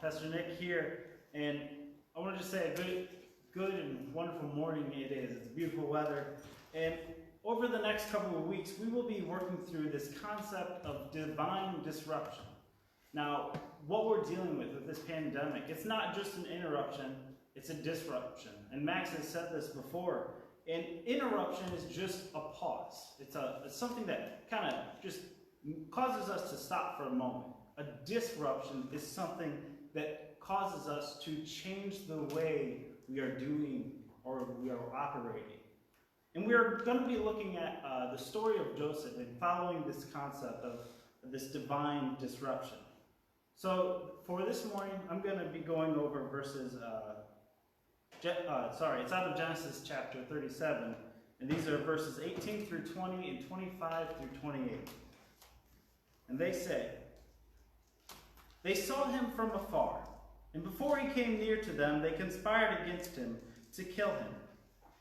Pastor Nick here, and I want to just say a good and wonderful morning it is. It's beautiful weather, and over the next couple of weeks, we will be working through this concept of divine disruption. Now, what we're dealing with this pandemic, it's not just an interruption, it's a disruption. And Max has said this before. An interruption is just a pause. It's something that kind of just causes us to stop for a moment. A disruption is something that causes us to change the way we are doing or we are operating. And we are going to be looking at the story of Joseph and following this concept of this divine disruption. So for this morning, I'm going to be going over verses, it's out of Genesis chapter 37, and these are verses 18 through 20 and 25 through 28. And they say, "They saw him from afar, and before he came near to them, they conspired against him to kill him.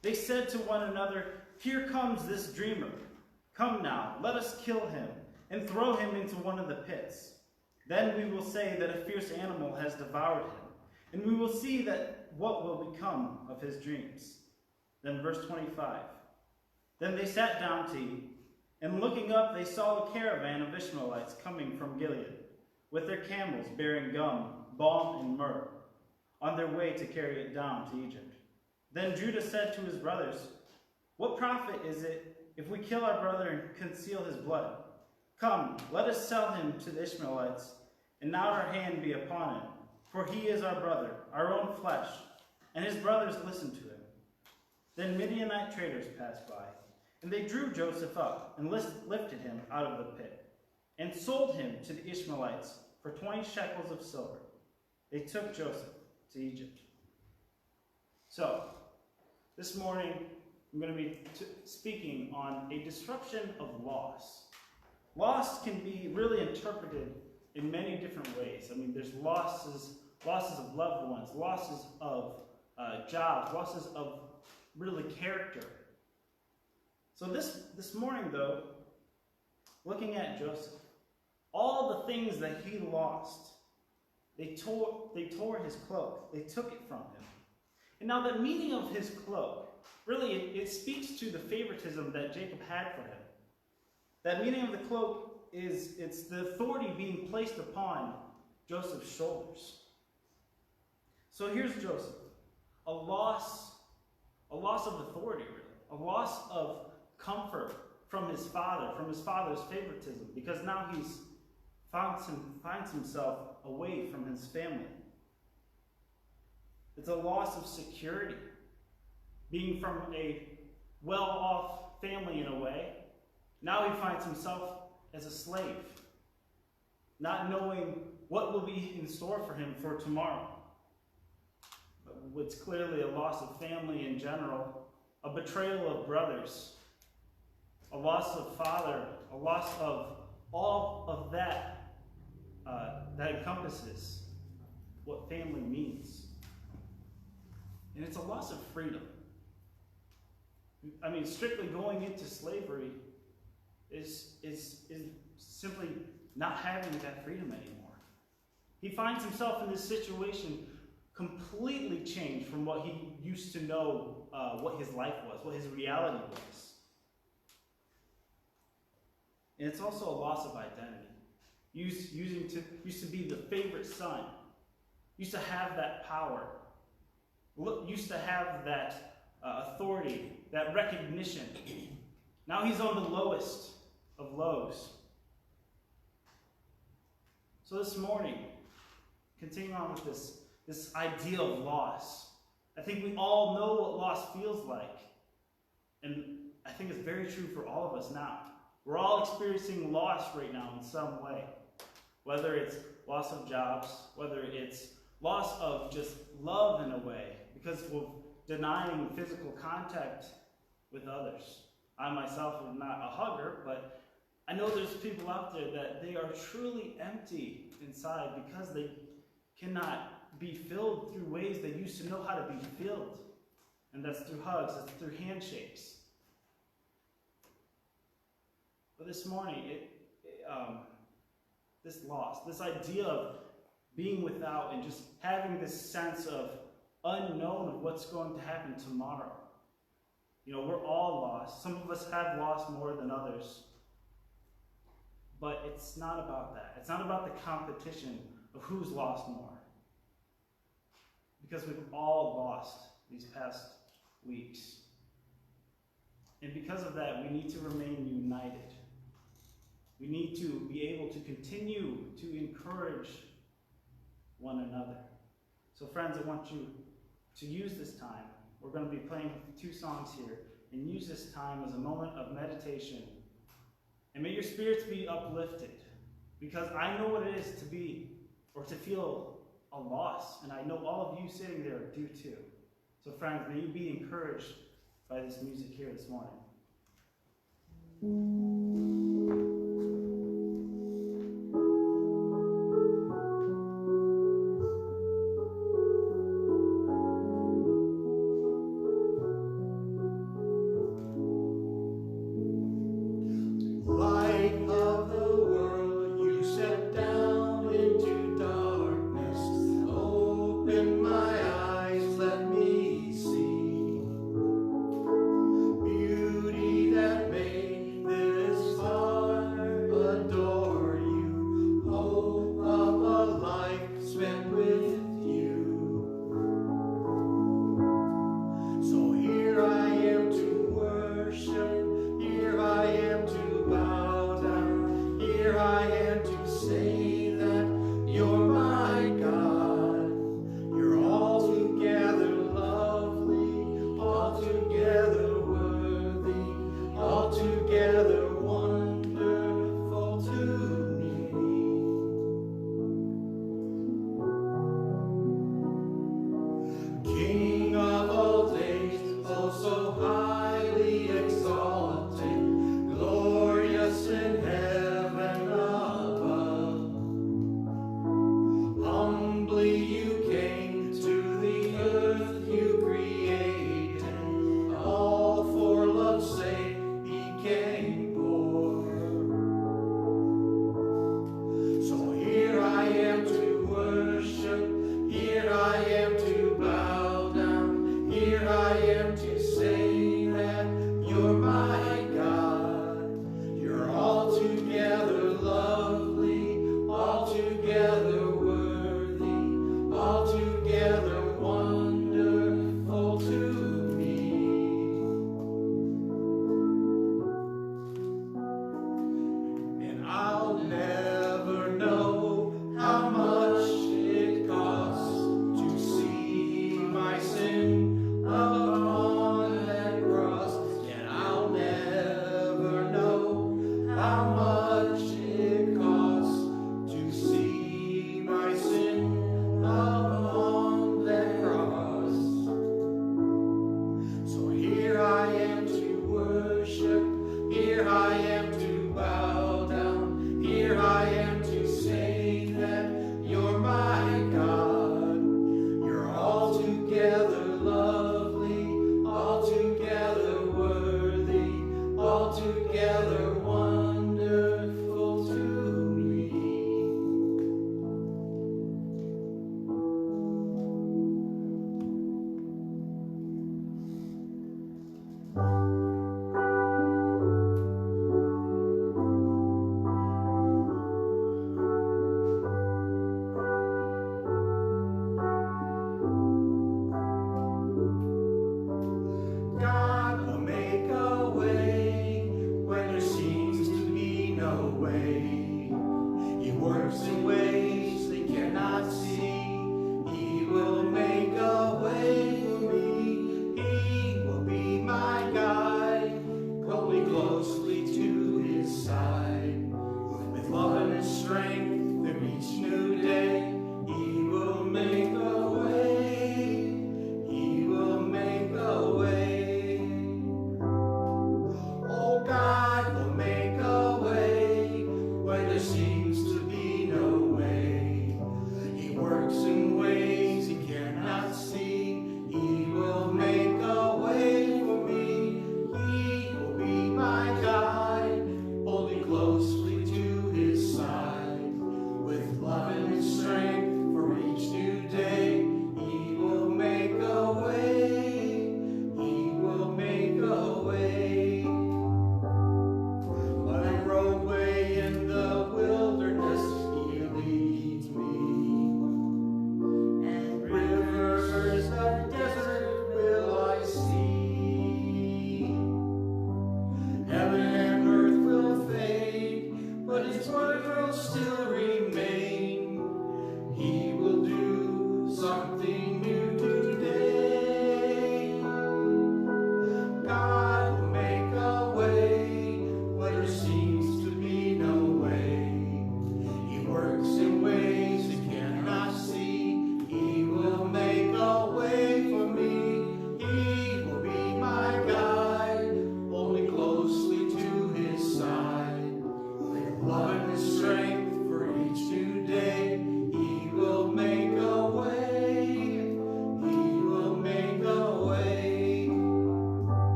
They said to one another, 'Here comes this dreamer. Come now, let us kill him and throw him into one of the pits. Then we will say that a fierce animal has devoured him, and we will see that what will become of his dreams.'" Then verse 25. "Then they sat down to eat, and looking up they saw a caravan of Ishmaelites coming from Gilead, with their camels bearing gum, balm, and myrrh. on their way to carry it down to Egypt. Then Judah said to his brothers, "What profit is it if we kill our brother and conceal his blood? Come, let us sell him to the Ishmaelites, and not our hand be upon him, for he is our brother, our own flesh." And his brothers listened to him. Then Midianite traders passed by, and they drew Joseph up and lifted him out of the pit, and sold him to the Ishmaelites for 20 shekels of silver. They took Joseph to Egypt. So, this morning, I'm going to be speaking on a disruption of loss. Loss can be really interpreted in many different ways. I mean, there's losses of loved ones, losses of jobs, losses of really character. So this morning, though, looking at Joseph, all the things that he lost, they tore his cloak. They took it from him. And now the meaning of his cloak, really, it speaks to the favoritism that Jacob had for him. That meaning of the cloak it's the authority being placed upon Joseph's shoulders. So here's Joseph. A loss of authority, really. A loss of comfort from his father's favoritism, because now he's finds himself away from his family. It's a loss of security. Being from a well-off family in a way, now he finds himself as a slave, not knowing what will be in store for him for tomorrow. But what's clearly a loss of family in general, a betrayal of brothers, a loss of father, a loss of all of that that encompasses what family means. And it's a loss of freedom. I mean, strictly going into slavery is simply not having that freedom anymore. He finds himself in this situation completely changed from what he used to know what his life was, what his reality was. And it's also a loss of identity. Used to be the favorite son. Used to have that power. Used to have that authority, that recognition. Now he's on the lowest of lows. So this morning, continuing on with this idea of loss, I think we all know what loss feels like. And I think it's very true for all of us now. We're all experiencing loss right now in some way. Whether it's loss of jobs, whether it's loss of just love in a way, because we're denying physical contact with others. I myself am not a hugger, but I know there's people out there that they are truly empty inside because they cannot be filled through ways they used to know how to be filled. And that's through hugs, that's through handshakes. But this morning, this loss, this idea of being without and just having this sense of unknown of what's going to happen tomorrow. You know, we're all lost. Some of us have lost more than others. But it's not about that. It's not about the competition of who's lost more. Because we've all lost these past weeks. And because of that, we need to remain united. We need to be able to continue to encourage one another. So friends, I want you to use this time. We're going to be playing 2 songs here, and use this time as a moment of meditation. And may your spirits be uplifted, because I know what it is to be, or to feel a loss, and I know all of you sitting there do too. So friends, may you be encouraged by this music here this morning. Beauty that made this heart.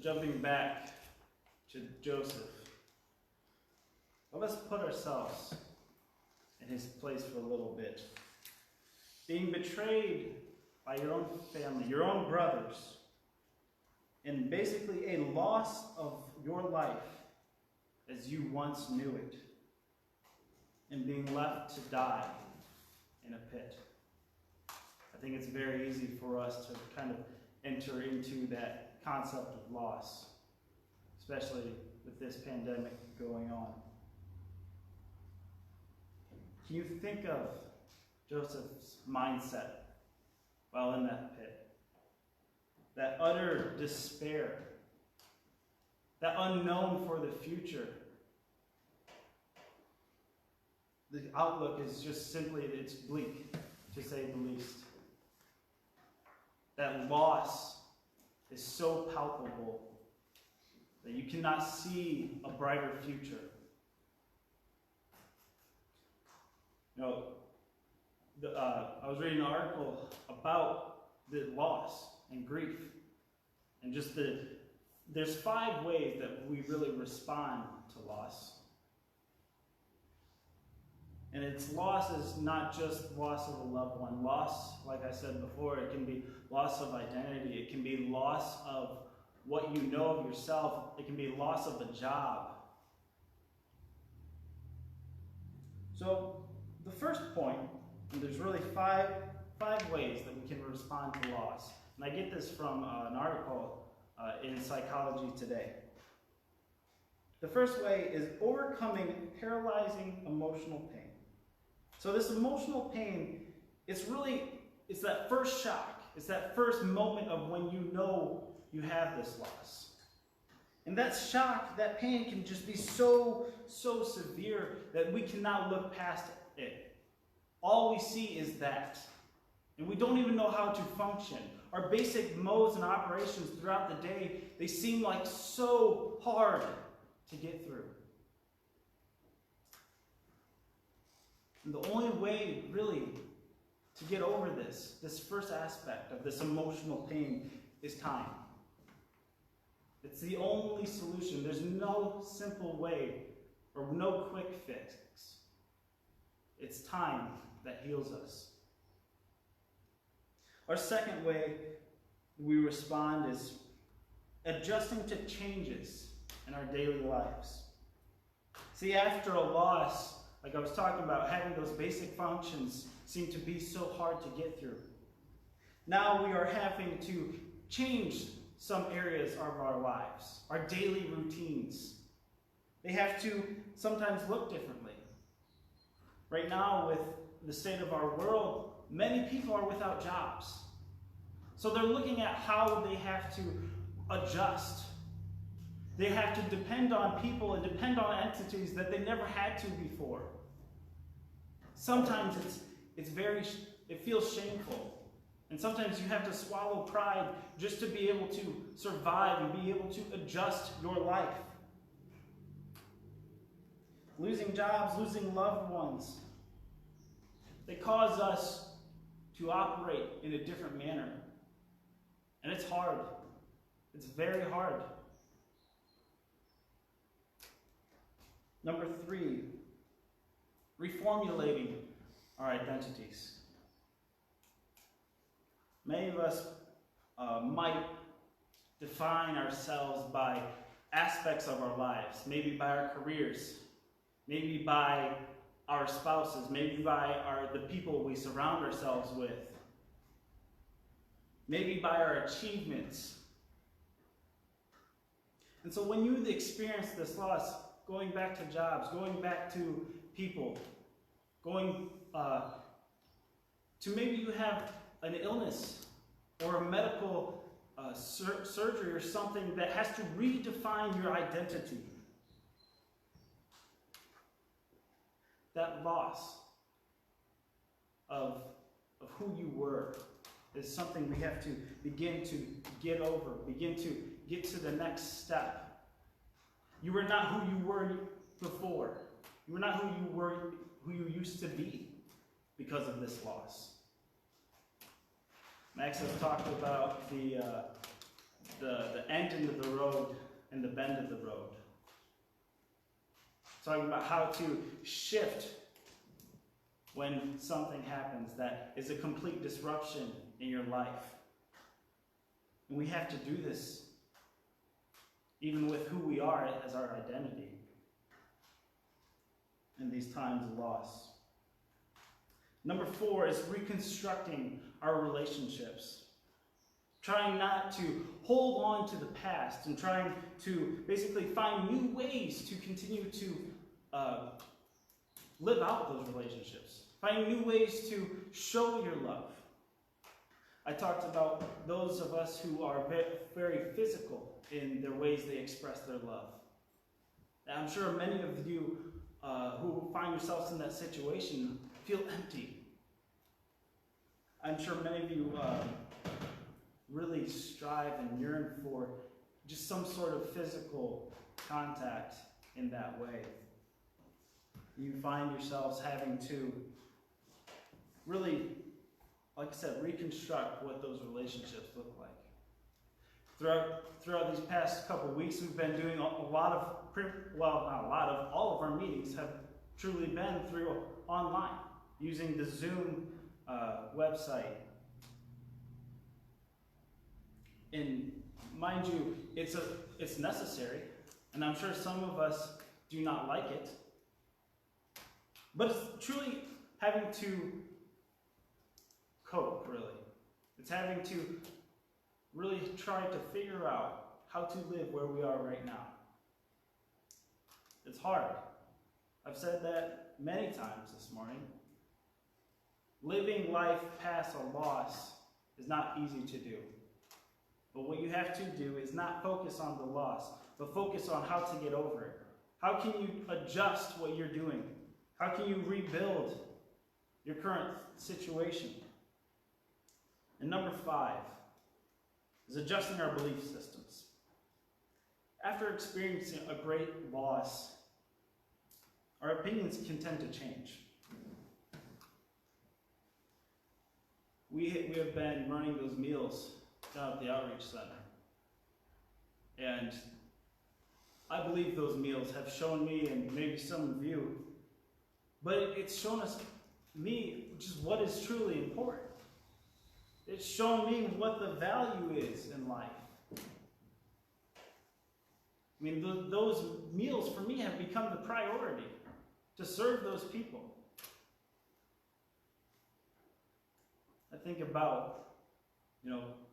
jumping back to Joseph, let us put ourselves in his place for a little bit. Being betrayed by your own family, your own brothers, and basically a loss of your life as you once knew it, and being left to die in a pit. I think it's very easy for us to kind of enter into that concept of loss, especially with this pandemic going on. Can you think of Joseph's mindset while in that pit? That utter despair, that unknown for the future. The outlook is just simply, it's bleak, to say the least. That loss is so palpable that you cannot see a brighter future. You know, I was reading an article about the loss and grief, and just there's 5 ways that we really respond to loss. And its loss is not just loss of a loved one. Loss, like I said before, it can be loss of identity. It can be loss of what you know of yourself. It can be loss of a job. So the first point, and there's really five ways that we can respond to loss. And I get this from an article in Psychology Today. The first way is overcoming paralyzing emotional pain. So this emotional pain, it's that first shock. It's that first moment of when you know you have this loss. And that shock, that pain can just be so severe that we cannot look past it. All we see is that. And we don't even know how to function. Our basic modes and operations throughout the day, they seem like so hard to get through. And the only way, really, to get over this first aspect of this emotional pain, is time. It's the only solution. There's no simple way or no quick fix. It's time that heals us. Our second way we respond is adjusting to changes in our daily lives. See, after a loss, like I was talking about, having those basic functions seem to be so hard to get through. Now we are having to change some areas of our lives, our daily routines. They have to sometimes look differently. Right now, with the state of our world, many people are without jobs. So they're looking at how they have to adjust. They have to depend on people and depend on entities that they never had to before. Sometimes it feels shameful. And sometimes you have to swallow pride just to be able to survive and be able to adjust your life. Losing jobs, losing loved ones, they cause us to operate in a different manner. And it's hard. It's very hard. Number 3, reformulating our identities. Many of us might define ourselves by aspects of our lives, maybe by our careers, maybe by our spouses, maybe by the people we surround ourselves with, maybe by our achievements. And so when you experience this loss, going back to jobs, going back to people, going to maybe you have an illness or a medical surgery or something that has to redefine your identity. That loss of who you were is something we have to begin to get over, begin to get to the next step. You were not who you were before. You were not who you used to be because of this loss. Max has talked about the end of the road and the bend of the road. Talking about how to shift when something happens that is a complete disruption in your life. And we have to do this even with who we are as our identity in these times of loss. Number 4 is reconstructing our relationships. Trying not to hold on to the past and trying to basically find new ways to continue to live out those relationships. Finding new ways to show your love. I talked about those of us who are very physical in their ways they express their love. And I'm sure many of you who find yourselves in that situation feel empty. I'm sure many of you really strive and yearn for just some sort of physical contact in that way. You find yourselves having to really, like I said, reconstruct what those relationships look like. Throughout these past couple of weeks, we've been doing all of our meetings have truly been through online, using the Zoom website. And mind you, it's necessary, and I'm sure some of us do not like it, but it's truly having to cope, really. It's having to really try to figure out how to live where we are right now. It's hard. I've said that many times this morning. Living life past a loss is not easy to do. But what you have to do is not focus on the loss, but focus on how to get over it. How can you adjust what you're doing? How can you rebuild your current situation? And number 5 is adjusting our belief systems. After experiencing a great loss, our opinions can tend to change. We have been running those meals down at the Outreach Center. And I believe those meals have shown me, and maybe some of you, but it's shown me just what is truly important. It's shown me what the value is in life. I mean, those meals for me have become the priority to serve those people. I think about,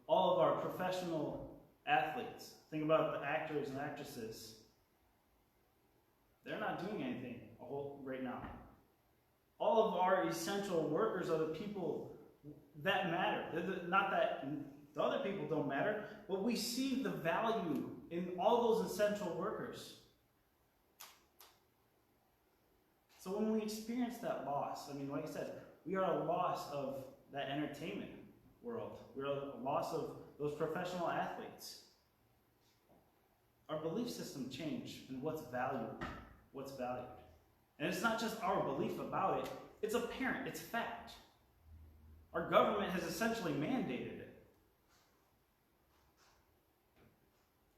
all of our professional athletes. Think about the actors and actresses. They're not doing anything right now. All of our essential workers are the people that matter. Not that the other people don't matter, but we see the value in all those essential workers. So when we experience that loss, like I said, we are a loss of that entertainment world. We're a loss of those professional athletes. Our belief system change in what's valued. And it's not just our belief about it, it's apparent, it's fact. Our government has essentially mandated it.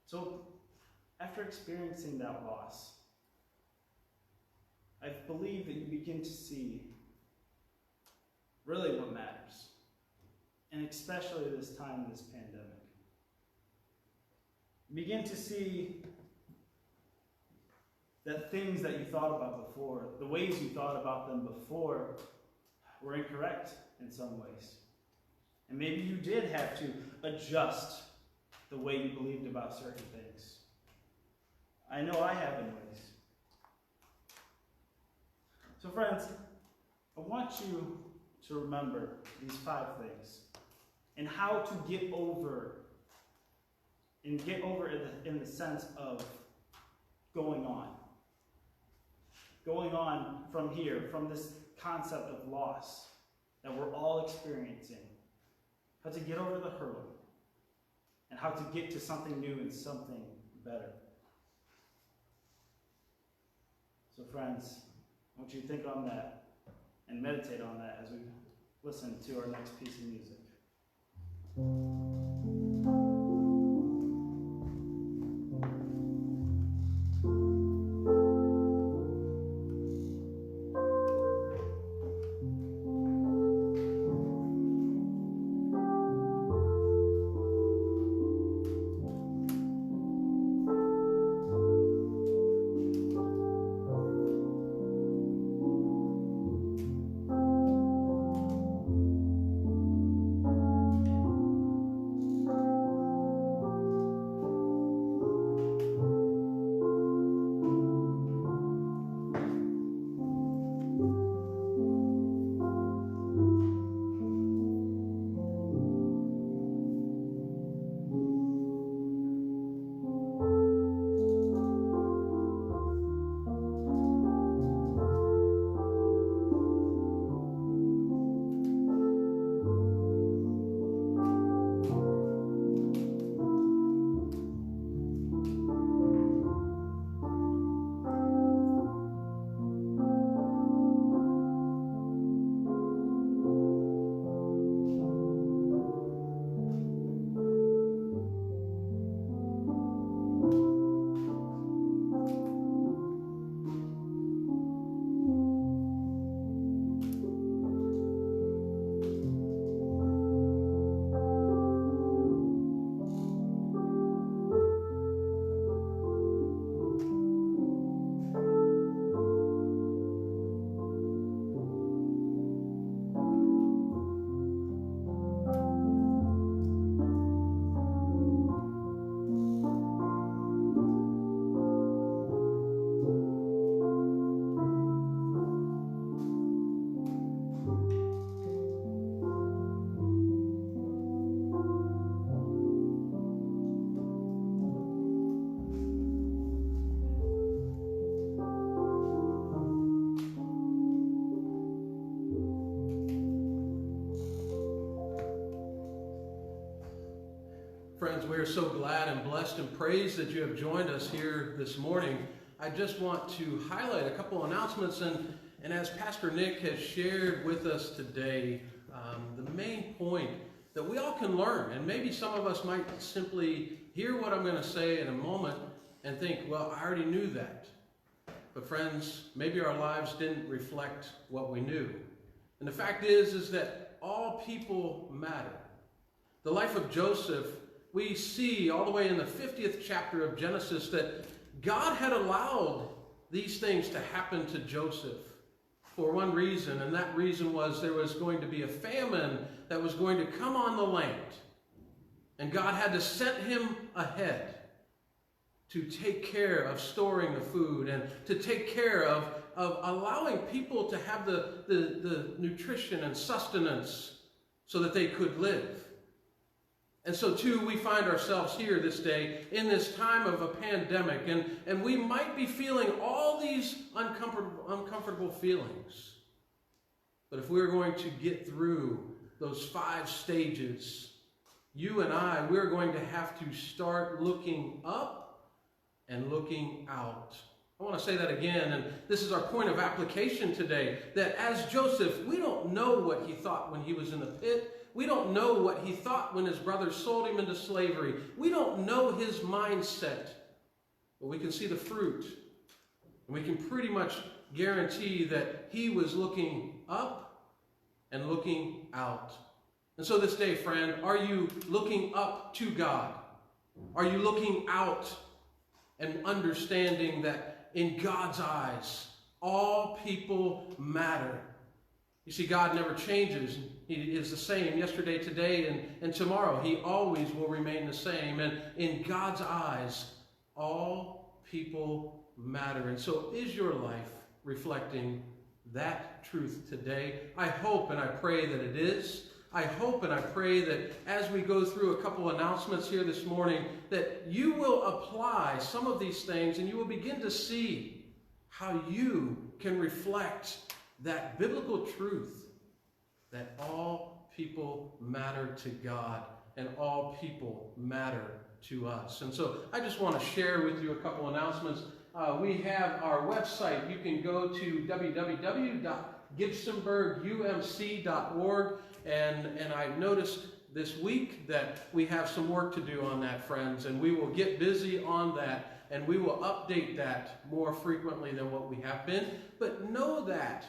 So, after experiencing that loss, I believe that you begin to see really what matters. And especially this time, this pandemic. You begin to see that things that you thought about before, the ways you thought about them before, were incorrect in some ways. And maybe you did have to adjust the way you believed about certain things. I know I have in ways. So friends, I want you to remember these 5 things and how to get over in the sense of going on. Going on from here, from this concept of loss that we're all experiencing. How to get over the hurdle and how to get to something new and something better. So friends, I want you to think on that and meditate on that as we listen to our next piece of music. Friends, we are so glad and blessed and praised that you have joined us here this morning. I just want to highlight a couple announcements, and as Pastor Nick has shared with us today, the main point that we all can learn, and maybe some of us might simply hear what I'm going to say in a moment and think, well, I already knew that. But friends, maybe our lives didn't reflect what we knew. And the fact is that all people matter. The life of Joseph, we see all the way in the 50th chapter of Genesis that God had allowed these things to happen to Joseph for one reason, and that reason was there was going to be a famine that was going to come on the land. And God had to send him ahead to take care of storing the food and to take care of allowing people to have the nutrition and sustenance so that they could live. And so too, we find ourselves here this day in this time of a pandemic, and we might be feeling all these uncomfortable feelings. But if we're going to get through those 5 stages, you and I, we're going to have to start looking up and looking out. I want to say that again, and this is our point of application today, that as Joseph, we don't know what he thought when he was in the pit. We don't know what he thought when his brothers sold him into slavery. We don't know his mindset, but we can see the fruit. And we can pretty much guarantee that he was looking up and looking out. And so this day, friend, are you looking up to God? Are you looking out and understanding that in God's eyes, all people matter? You see, God never changes. He is the same yesterday, today, and tomorrow. He always will remain the same. And in God's eyes, all people matter. And so is your life reflecting that truth today? I hope and I pray that it is. I hope and I pray that as we go through a couple announcements here this morning, that you will apply some of these things and you will begin to see how you can reflect that biblical truth that all people matter to God and all people matter to us. And so I just want to share with you a couple announcements. We have our website. You can go to www.gibsonburgumc.org, and I noticed this week that we have some work to do on that, friends, and we will get busy on that. And we will update that more frequently than what we have been. But know that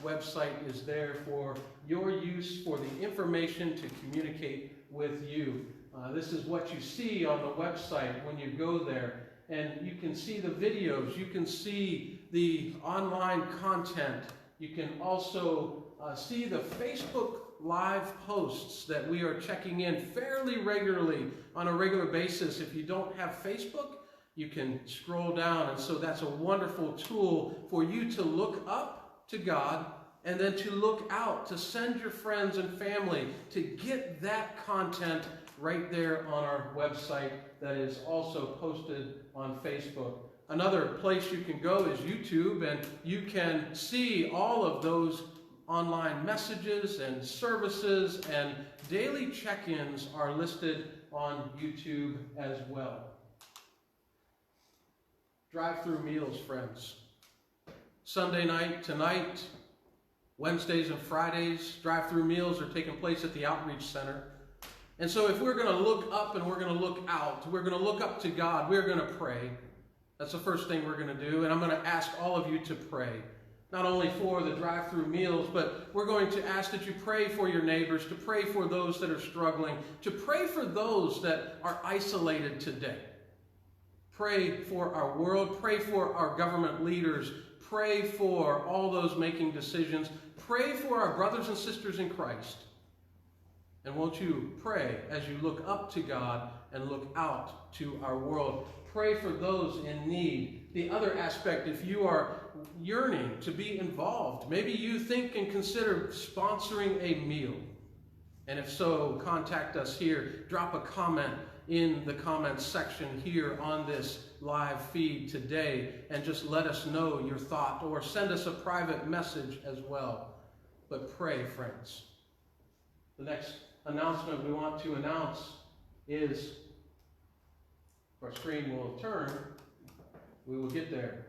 website is there for your use, for the information to communicate with you. This is what you see on the website when you go there. And you can see the videos. You can see the online content. You can also see the Facebook live posts that we are checking in fairly regularly on a regular basis. If you don't have Facebook, you can scroll down, and so that's a wonderful tool for you to look up to God and then to look out, to send your friends and family to get that content right there on our website that is also posted on Facebook. Another place you can go is YouTube, and you can see all of those online messages and services, and daily check-ins are listed on YouTube as well. Drive-through meals, friends. Sunday night, tonight, Wednesdays and Fridays, drive-through meals are taking place at the Outreach Center. And so if we're going to look up and we're going to look out, we're going to look up to God, we're going to pray. That's the first thing we're going to do. And I'm going to ask all of you to pray. Not only for the drive-through meals, but we're going to ask that you pray for your neighbors, to pray for those that are struggling, to pray for those that are isolated today. Pray for our world. Pray for our government leaders. Pray for all those making decisions. Pray for our brothers and sisters in Christ. And won't you pray as you look up to God and look out to our world? Pray for those in need. The other aspect, if you are yearning to be involved, maybe you think and consider sponsoring a meal. And if so, contact us here. Drop a comment in the comments section here on this live feed today, and just let us know your thought, or send us a private message as well. But pray, friends. The next announcement we want to announce is, our screen will turn, we will get there.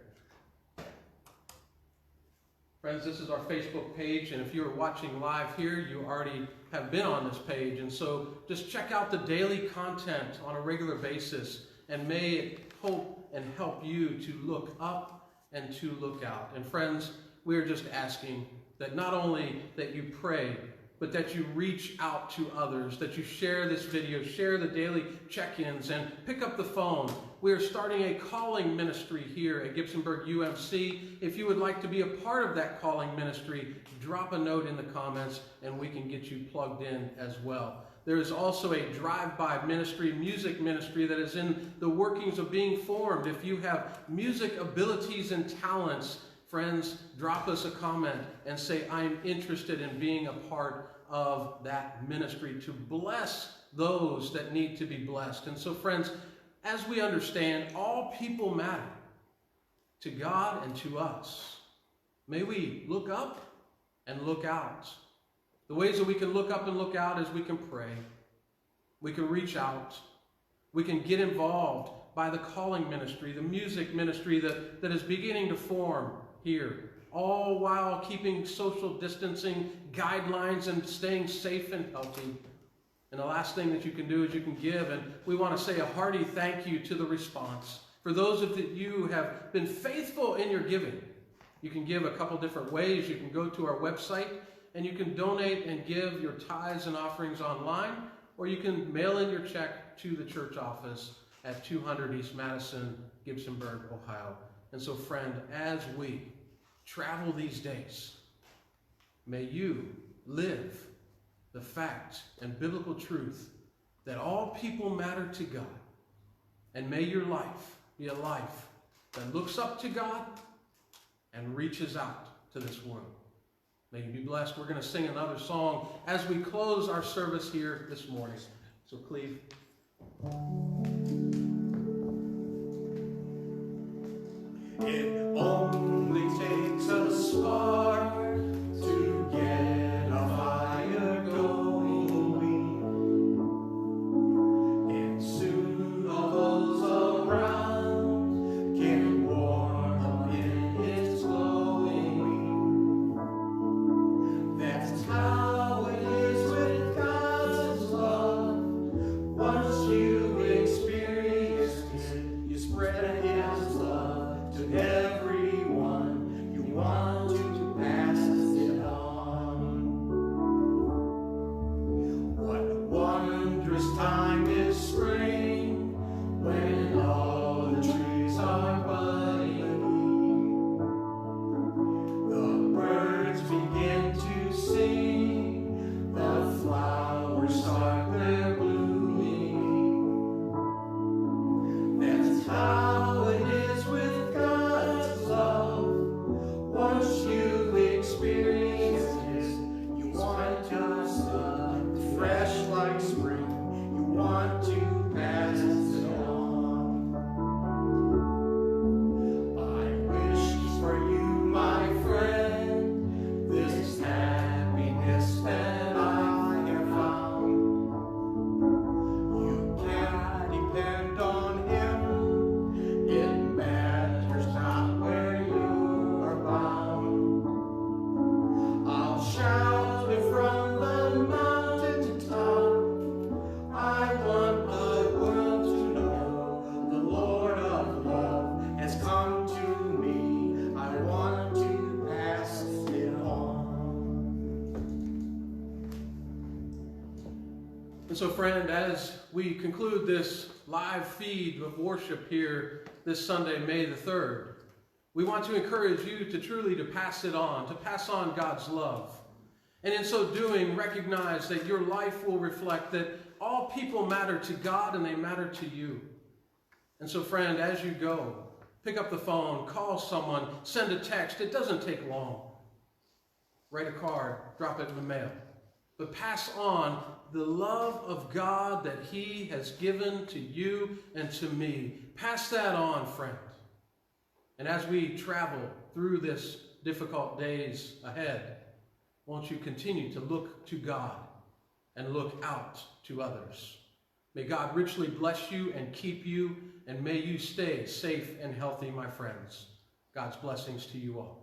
Friends, this is our Facebook page, and if you're watching live here, you already have been on this page, and so just check out the daily content on a regular basis, and may it hope and help you to look up and to look out. And friends, we are just asking that not only that you pray, but that you reach out to others, that you share this video, share the daily check-ins, and pick up the phone. We are starting a calling ministry here at Gibsonburg UMC. If you would like to be a part of that calling ministry, drop a note in the comments and we can get you plugged in as well. There is also a drive-by ministry, music ministry, that is in the workings of being formed. If you have music abilities and talents, friends, drop us a comment and say, I'm interested in being a part of that ministry to bless those that need to be blessed. And so, friends, as we understand, all people matter to God and to us. May we look up and look out. The ways that we can look up and look out is we can pray, we can reach out, we can get involved by the calling ministry, the music ministry that is beginning to form here, all while keeping social distancing guidelines and staying safe and healthy. And the last thing that you can do is you can give, and we want to say a hearty thank you to the response. For those of you who have been faithful in your giving, you can give a couple different ways. You can go to our website and you can donate and give your tithes and offerings online, or you can mail in your check to the church office at 200 East Madison, Gibsonburg, Ohio. And so, friend, as we travel these days, may you live the fact and biblical truth that all people matter to God. And may your life be a life that looks up to God and reaches out to this world. May you be blessed. We're going to sing another song as we close our service here this morning. So, Cleve. It only takes a spark to get a fire going, and soon all those around can warm up in its glowing. That's how it is with God's love. Once you experience it, you spread His love to everyone you want to pass it on. What a wondrous time is spring, when all the trees are budding. The birds begin to sing, the flowers start their blooming. That's how it is with God's love. Once you experience it, you want to stay fresh like spring. You want to pass it on. I wish for you, my friend, this happiness that I have found. You can depend on Him. It matters not where you are bound. I'll shout it from the mountaintop. I want the world to know the Lord of love has come to me. I want to pass it on. And so, friend, as we conclude this live feed of worship here this Sunday, May the 3rd, we want to encourage you to truly to pass it on, to pass on God's love. And in so doing, recognize that your life will reflect that all people matter to God and they matter to you. And so, friend, as you go, pick up the phone, call someone, send a text. It doesn't take long. Write a card, drop it in the mail. But pass on the love of God that He has given to you and to me. Pass that on, friend. And as we travel through this difficult days ahead, won't you continue to look to God and look out to others? May God richly bless you and keep you, and may you stay safe and healthy, my friends. God's blessings to you all.